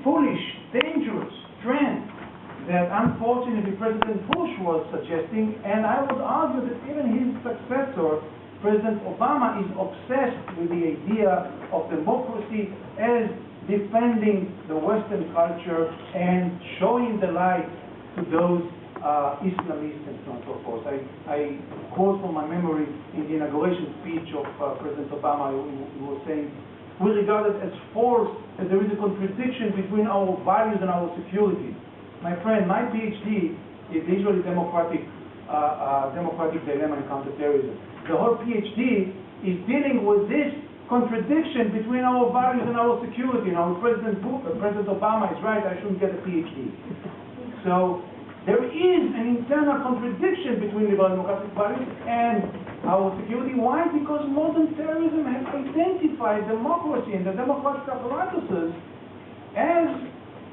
foolish, dangerous trend that unfortunately President Bush was suggesting, and I would argue that even his successor, President Obama, is obsessed with the idea of democracy as defending the Western culture and showing the light to those Islamists and so on and so forth. I quote from my memory in the inauguration speech of President Obama, he was saying, we regard it as false that there is a contradiction between our values and our security. My friend, my PhD is the Israeli democratic dilemma in counterterrorism. The whole PhD is dealing with this contradiction between our values and our security. Now, President Obama is right, I shouldn't get a PhD. So there is an internal contradiction between liberal democratic values and our security. Why? Because modern terrorism has identified democracy and the democratic apparatuses as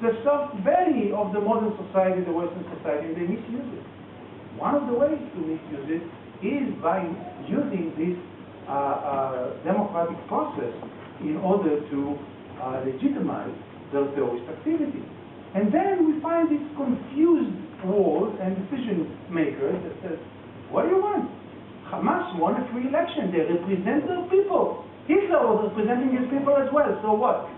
the soft belly of the modern society, the Western society, and they misuse it. One of the ways to misuse it is by using this democratic process in order to legitimize their terrorist activity. And then we find this confused world and decision makers that says, what do you want? Hamas won a free election. They represent their people. Hitler was representing his people as well. So what?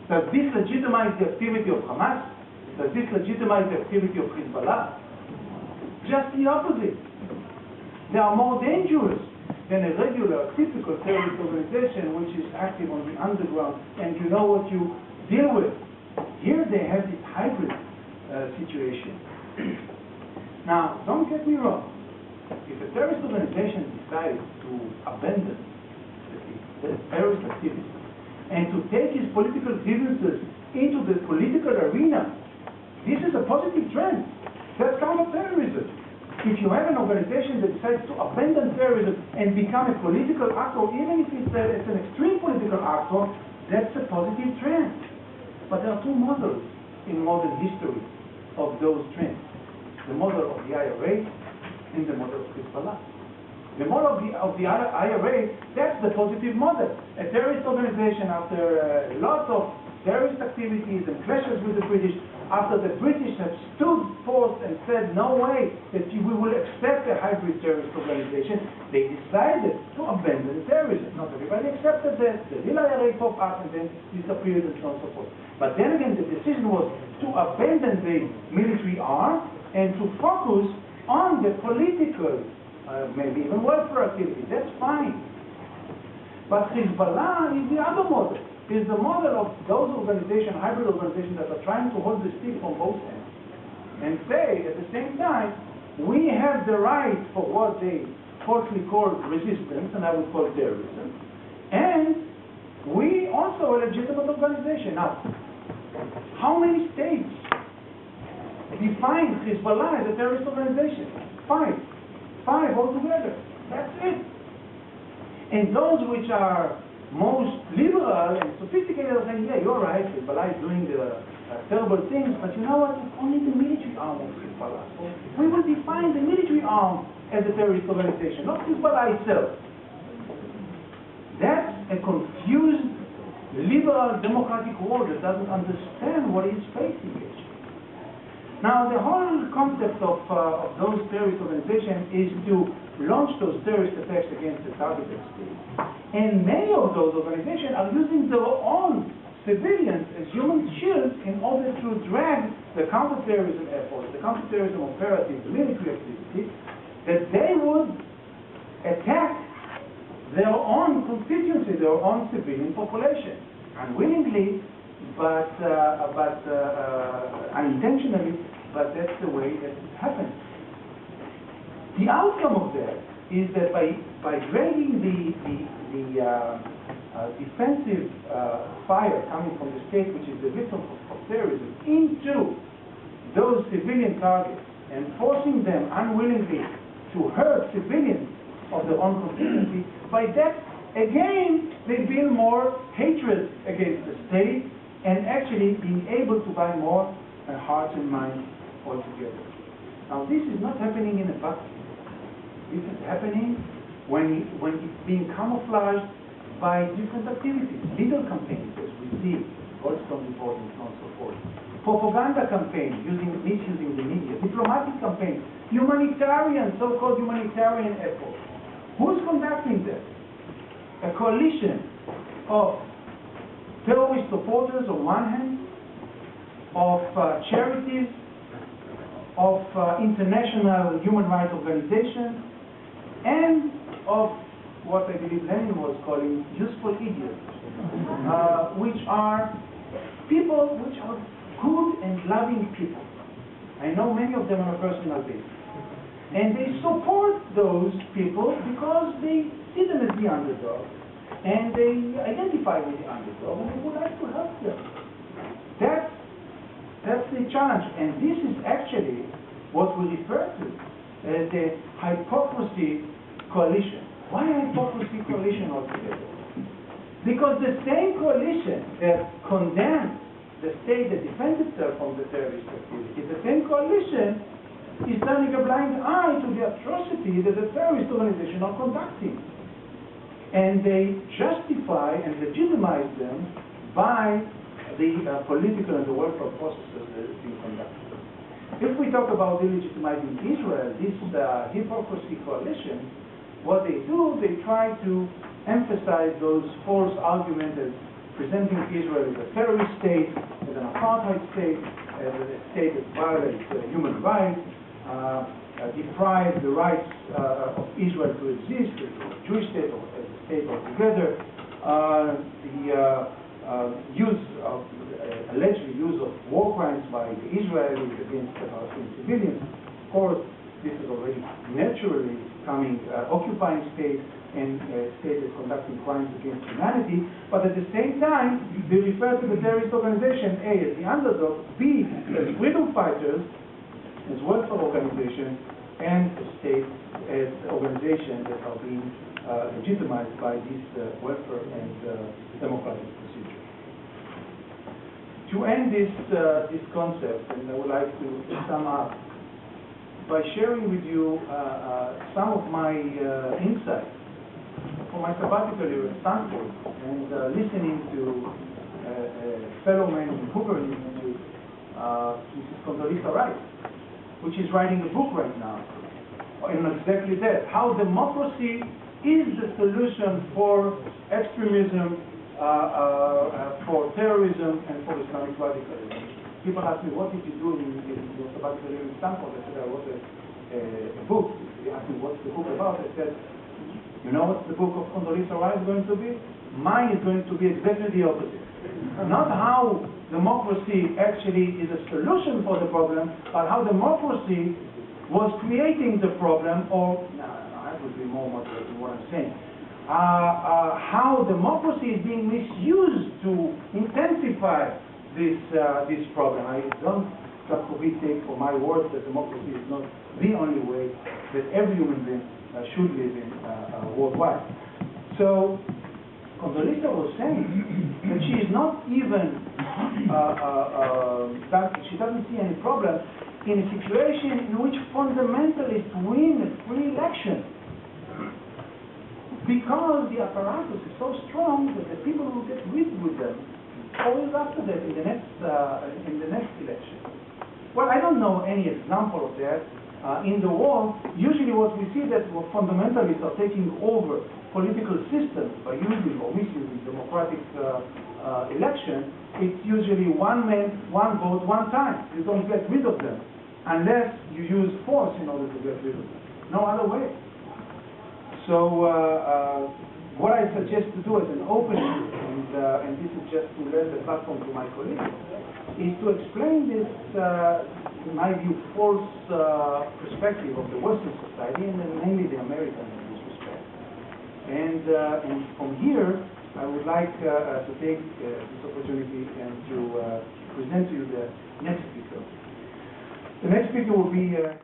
Does this legitimize the activity of Hamas? Does this legitimize the activity of Hezbollah? Just the opposite. They are more dangerous than a regular, typical terrorist organization which is active on the underground and you know what you deal with. Here they have this hybrid situation. Now, don't get me wrong. If a terrorist organization decides to abandon the terrorist activity and to take his political grievances into the political arena, this is a positive trend. That's counterterrorism. If you have an organization that decides to abandon terrorism and become a political actor, even if it's an extreme political actor, that's a positive trend. But there are two models in modern history of those trends. The model of the IRA and the model of Hezbollah. The model of the IRA, that's the positive model. A terrorist organization, after lots of terrorist activities and clashes with the British, after the British have stood forth and said, no way that we will accept a hybrid terrorist organization, they decided to abandon terrorism. Not everybody accepted that. The real IRA popped up and then disappeared and so on and so forth. But then again, the decision was to abandon the military arm and to focus on the political, maybe even welfare activity. That's fine. But Hezbollah is the other model. Is the model of those organizations, hybrid organizations that are trying to hold the stick from both ends and say at the same time, we have the right for what they falsely call resistance, and I would call terrorism, and we also a legitimate organization. Now, how many states define Hezbollah as a terrorist organization? 5. 5 altogether. That's it. And those which are most liberal and sophisticated are saying, yeah, you're right, Hezbollah is doing terrible things, but you know what? It's only the military arm of Hezbollah. So we will define the military arm as a terrorist organization, not Hezbollah itself. That's a confused, liberal, democratic world that doesn't understand what it's facing. Now, the whole concept of those terrorist organizations is to launch those terrorist attacks against the targeted state. And many of those organizations are using their own civilians as human shields in order to drag the counterterrorism efforts, the counterterrorism operative, the military activity, that they would attack their own constituency, their own civilian population, unwillingly, but unintentionally, but that's the way that it happens. The outcome of that is that by dragging the defensive fire coming from the state, which is the victim of terrorism, into those civilian targets and forcing them unwillingly to hurt civilians of their own constituency, by that, again, they build more hatred against the state and actually being able to buy more hearts and minds altogether. Now, this is not happening in a vacuum. This is happening when it's being camouflaged by different activities, legal campaigns, as we see Goldstone report, and so on and so forth. Propaganda campaign, misusing the media, diplomatic campaign, so-called humanitarian effort. Who's conducting that? A coalition of terrorist supporters on one hand, of charities, of international human rights organizations, and of what I believe Lenin was calling useful idiots, which are people which are good and loving people. I know many of them on a personal basis. And they support those people because they see them as the underdog, and they identify with the underdog, and they would like to help them. That's the challenge, and this is actually what we refer to as the hypocrisy coalition. Why hypocrisy coalition altogether? Because the same coalition that condemns the state that defends itself from the terrorist activity, the same coalition is turning a blind eye to the atrocity that the terrorist organizations are conducting. And they justify and legitimize them by the political and the welfare processes that are being conducted. If we talk about delegitimizing Israel, this hypocrisy coalition, what they do, they try to emphasize those false arguments as presenting Israel as a terrorist state, as an apartheid state, as a state that violates human rights, deprives the rights of Israel to exist, as a Jewish state or as a state altogether, alleged use of war crimes by the Israelis against civilians. Of course, this is already naturally occupying state and state is conducting crimes against humanity, but at the same time, they refer to the terrorist organization, A, as the underdog, B, as freedom fighters, as welfare organizations, and a state as organizations that are being legitimized by this welfare and democratic procedure. To end this concept, and I would like to sum up by sharing with you some of my insights from my sabbatical year at Stanford, and listening to a fellow man in Hoover Institute, Mrs. Condoleezza Rice, which is writing a book right now, on exactly that, how democracy is the solution for extremism, for terrorism, and for Islamic radicalism. People ask me, what did you do in your sabbatical year in Stanford? I said, I wrote a book. They asked me, what's the book about? I said, you know what the book of Condoleezza Rice is going to be? Mine is going to be exactly the opposite. Not how democracy actually is a solution for the problem, but how democracy was creating the problem, or, that would be more moderating what I'm saying. How democracy is being misused to intensify this problem. I don't take for my word that democracy is not the only way that every human being should live in worldwide. So Condoleezza was saying that she is not even, she doesn't see any problem in a situation in which fundamentalists win a free election, because the apparatus is so strong that the people who get rid with them always after that in the next election. Well, I don't know any example of that in the world. Usually what we see that fundamentalists are taking over political systems by using or misusing democratic election. It's usually one man, one vote, one time. You don't get rid of them unless you use force in order to get rid of them. No other way. So what I suggest to do as an opening, and this is just to lend the platform to my colleagues, is to explain this, in my view, false perspective of the Western society, and mainly the American in this respect. And from here, I would like to take this opportunity and to present to you the next speaker. The next speaker will be